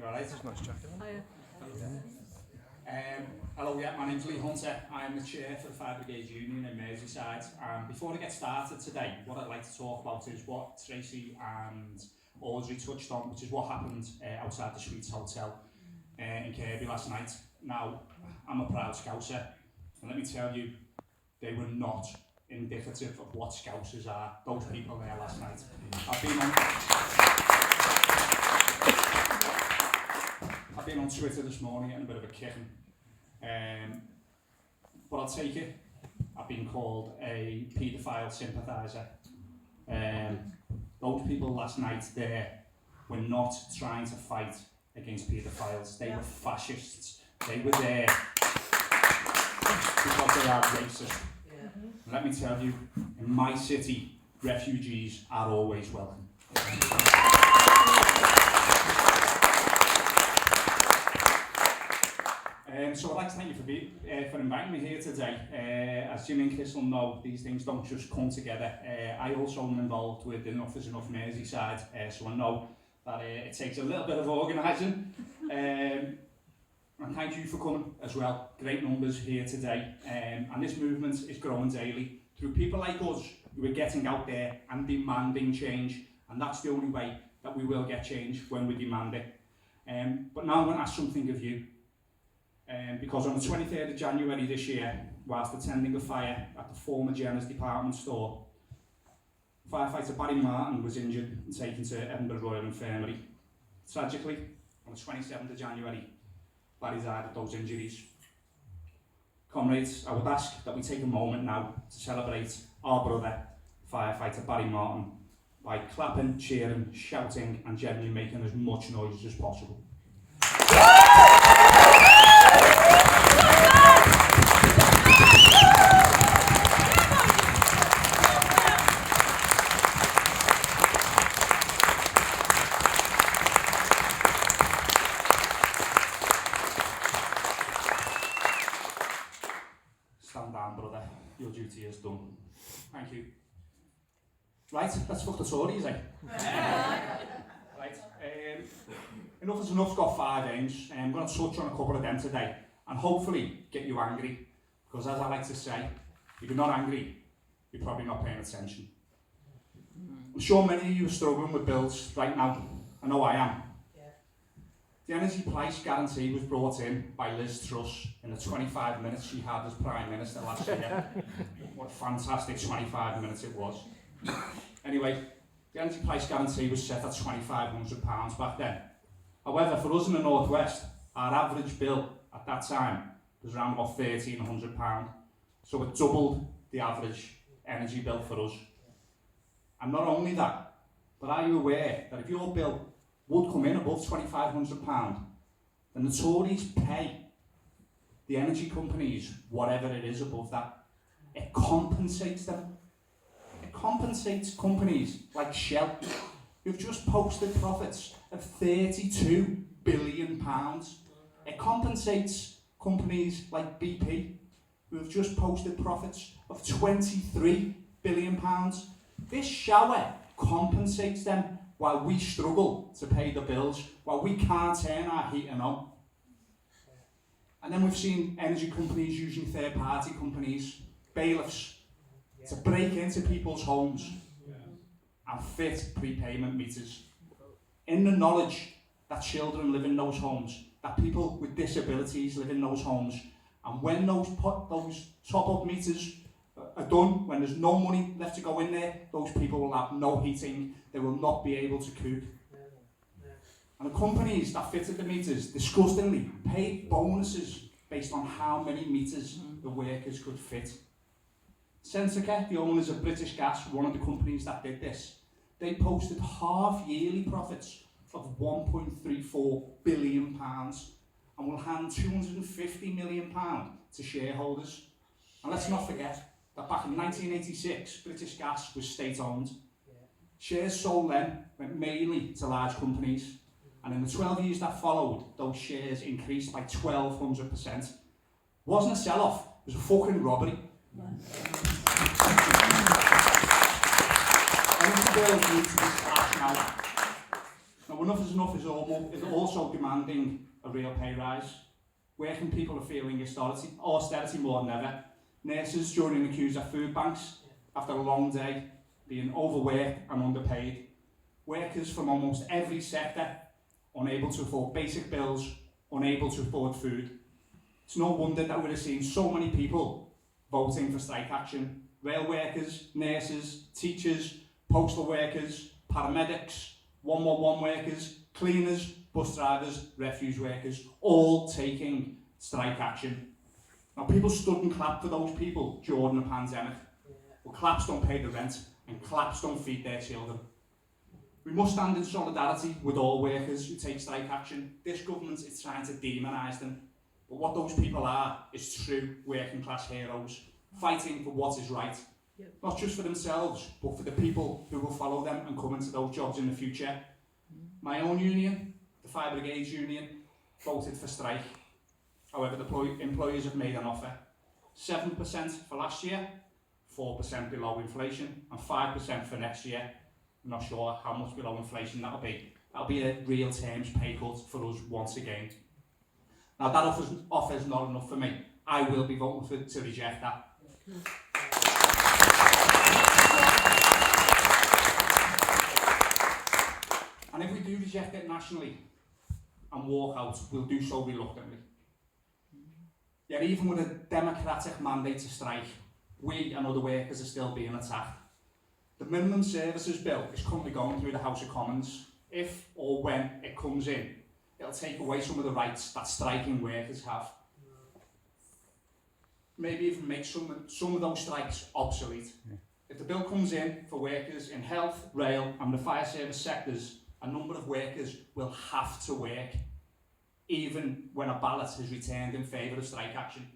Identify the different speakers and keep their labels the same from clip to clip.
Speaker 1: alright?
Speaker 2: It's nice chatting.
Speaker 1: Hello, yeah, my name's Lee Hunter. I'm the chair for the Fire Brigade Union in Merseyside. Before I get started today, what I'd like to talk about is what Tracy and Audrey touched on, which is what happened outside the Suites Hotel in Kirby last night. Now, I'm a proud Scouser, and let me tell you, they were not indicative of what Scousers are, those people there last night. I've been on Twitter this morning getting a bit of a kicking, but I'll take it. I've been called a paedophile sympathiser. Those people last night there were not trying to fight against paedophiles. They were fascists. They were there because they are racist. And let me tell you, in my city, refugees are always welcome. So I'd like to thank you for inviting me here today. As Jim and Chris will know, these things don't just come together. I also am involved with Enough is Enough Merseyside, so I know that it takes a little bit of organising. And thank you for coming as well. Great numbers here today. And this movement is growing daily through people like us who are getting out there and demanding change. And that's the only way that we will get change, when we demand it. But now I'm going to ask something of you. Because on the 23rd of January this year, whilst attending a fire at the former Jenner's department store, firefighter Barry Martin was injured and taken to Edinburgh Royal Infirmary. Tragically, on the 27th of January, Barry died of those injuries. Comrades, I would ask that we take a moment now to celebrate our brother, firefighter Barry Martin, by clapping, cheering, shouting and generally making as much noise as possible. Stand down, brother. Your duty is done. Thank you. Right, let's fuck the Tories, eh? Right, Enough is Enough's got 5 aims. I'm going to touch on a couple of them today and hopefully get you angry, because as I like to say, if you're not angry, you're probably not paying attention. I'm sure many of you are struggling with bills right now. I know I am. The energy price guarantee was brought in by Liz Truss in the 25 minutes she had as Prime Minister last year. What a fantastic 25 minutes it was. Anyway, the energy price guarantee was set at £2,500 back then. However, for us in the North West, our average bill at that time was around about £1,300. So it doubled the average energy bill for us. And not only that, but are you aware that if your bill would come in above £2,500, then the Tories pay the energy companies whatever it is above that. It compensates them. It compensates companies like Shell, who've just posted profits of £32 billion. It compensates companies like BP, who have just posted profits of £23 billion. This shower compensates them while we struggle to pay the bills, while we can't turn our heating on. And then we've seen energy companies using third-party companies, bailiffs, to break into people's homes and fit prepayment meters, in the knowledge that children live in those homes, that people with disabilities live in those homes, and when those top-up meters are done, when there's no money left to go in there, those people will have no heating, they will not be able to cook. And the companies that fitted the meters, disgustingly, paid bonuses based on how many meters the workers could fit. Centrica, the owners of British Gas, one of the companies that did this, they posted half-yearly profits of £1.34 billion and will hand £250 million to shareholders. And let's not forget that back in 1986, British Gas was state-owned. Shares sold then went mainly to large companies, and in the 12 years that followed, those shares increased by 1,200%. Wasn't a sell-off, it was a fucking robbery. Energy bills need to be slashed now. Now, we're Enough is enough is also demanding a real pay rise. Working people are feeling austerity more than ever. Nurses during the queues at food banks after a long day, being overworked and underpaid. Workers from almost every sector unable to afford basic bills, unable to afford food. It's no wonder that we're seeing so many people voting for strike action. Rail workers, nurses, teachers, postal workers, paramedics, 111 workers, cleaners, bus drivers, refuse workers, all taking strike action. Now, people stood and clapped for those people during the pandemic. But claps don't pay the rent, and claps don't feed their children. We must stand in solidarity with all workers who take strike action. This government is trying to demonise them. But what those people are is true working class heroes, fighting for what is right. Not just for themselves, but for the people who will follow them and come into those jobs in the future. My own union, the Fire Brigades Union, voted for strike. However, the employers have made an offer. 7% for last year, 4% below inflation, and 5% for next year. I'm not sure how much below inflation that'll be. That'll be a real terms pay cut for us once again. Now, that offer's not enough for me. I will be voting to reject that. And if we do reject it nationally and walk out, we'll do so reluctantly. Yet even with a democratic mandate to strike, we and other workers are still being attacked. The minimum services bill is currently going through the House of Commons. If or when it comes in, it'll take away some of the rights that striking workers have. Maybe even make some of those strikes obsolete. If the bill comes in for workers in health, rail and the fire service sectors, a number of workers will have to work, even when a ballot is returned in favour of strike action.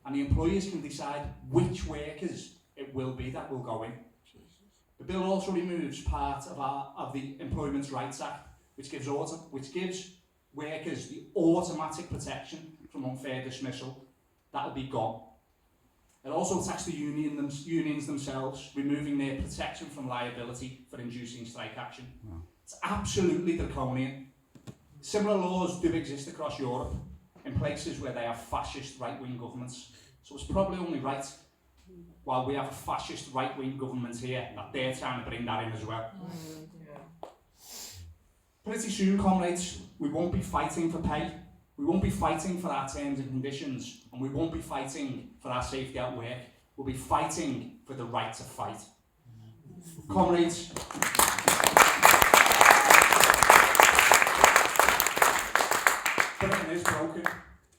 Speaker 1: And the employers can decide which workers it will be that will go in. The bill also removes part of the Employment Rights Act, which gives workers the automatic protection from unfair dismissal. That'll be gone. It also attacks the unions themselves, removing their protection from liability for inducing strike action. Wow. It's absolutely draconian. Similar laws do exist across Europe, in places where they have fascist right-wing governments. So it's probably only right, while we have a fascist right-wing government here, that they're trying to bring that in as well. Pretty soon, comrades, we won't be fighting for pay, we won't be fighting for our terms and conditions, and we won't be fighting for our safety at work. We'll be fighting for the right to fight. Comrades, Britain is broken.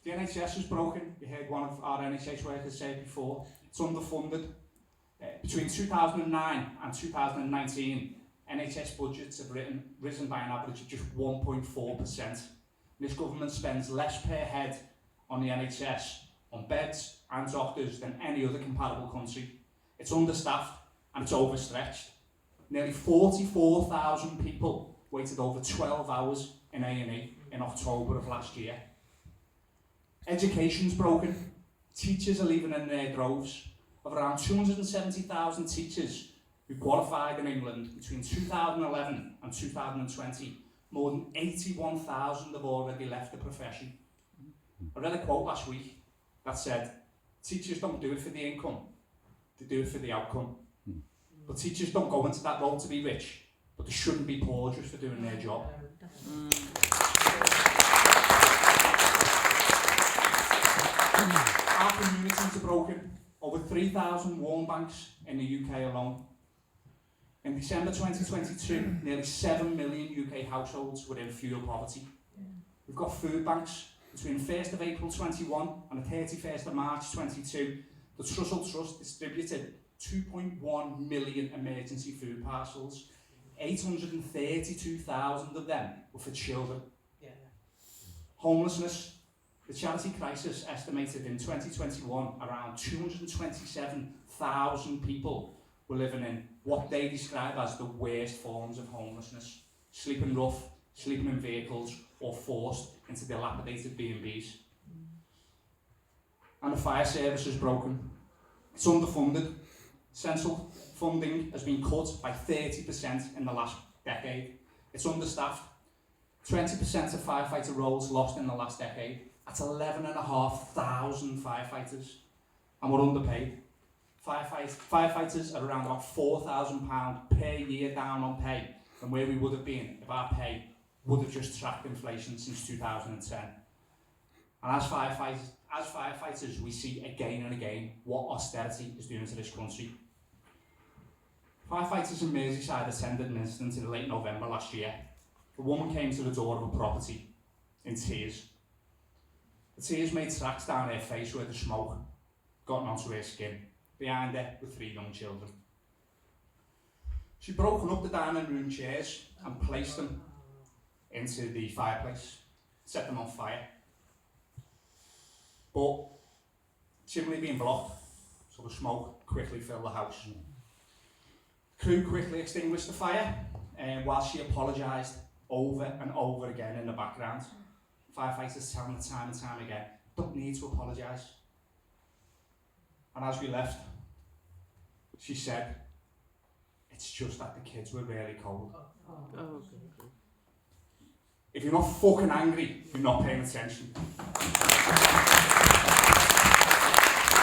Speaker 1: The NHS is broken. You heard one of our NHS workers say it before. It's underfunded. Between 2009 and 2019, NHS budgets have risen by an average of just 1.4%. This government spends less per head on the NHS, on beds and doctors than any other comparable country. It's understaffed and it's overstretched. Nearly 44,000 people waited over 12 hours in A&E in October of last year. Education's broken. Teachers are leaving in their droves. Of around 270,000 teachers who qualified in England between 2011 and 2020, more than 81,000 have already left the profession. I read a quote last week that said, teachers don't do it for the income, they do it for the outcome. But teachers don't go into that role to be rich, but they shouldn't be poor just for doing their job. Our communities are broken. Over 3,000 warm banks in the UK alone. In December 2022, nearly 7 million UK households were in fuel poverty. We've got food banks. Between the 1st of April 21 and the 31st of March 22, the Trussell Trust distributed 2.1 million emergency food parcels. 832,000 of them were for children. Homelessness. The charity crisis estimated in 2021 around 227,000 people were living in what they describe as the worst forms of homelessness. Sleeping rough, sleeping in vehicles, or forced into dilapidated B&Bs. And the fire service is broken. It's underfunded. Central funding has been cut by 30% in the last decade. It's understaffed. 20% of firefighter roles lost in the last decade. That's 11,500 firefighters, and we're underpaid. Firefighters are around about £4,000 per year down on pay than where we would have been if our pay would have just tracked inflation since 2010. And as firefighters, we see again and again what austerity is doing to this country. Firefighters in Merseyside attended an incident in late November last year. A woman came to the door of a property in tears. The tears made tracks down her face where the smoke got onto her skin. Behind her were 3 young children. She'd broken up the dining room chairs and placed them into the fireplace, set them on fire. But chimney being blocked, so the smoke quickly filled the house. Crew quickly extinguished the fire, and while she apologised over and over again in the background, firefighters telling her time and time again, don't need to apologise. And as we left, she said, it's just that the kids were really cold. If you're not fucking angry, you're not paying attention.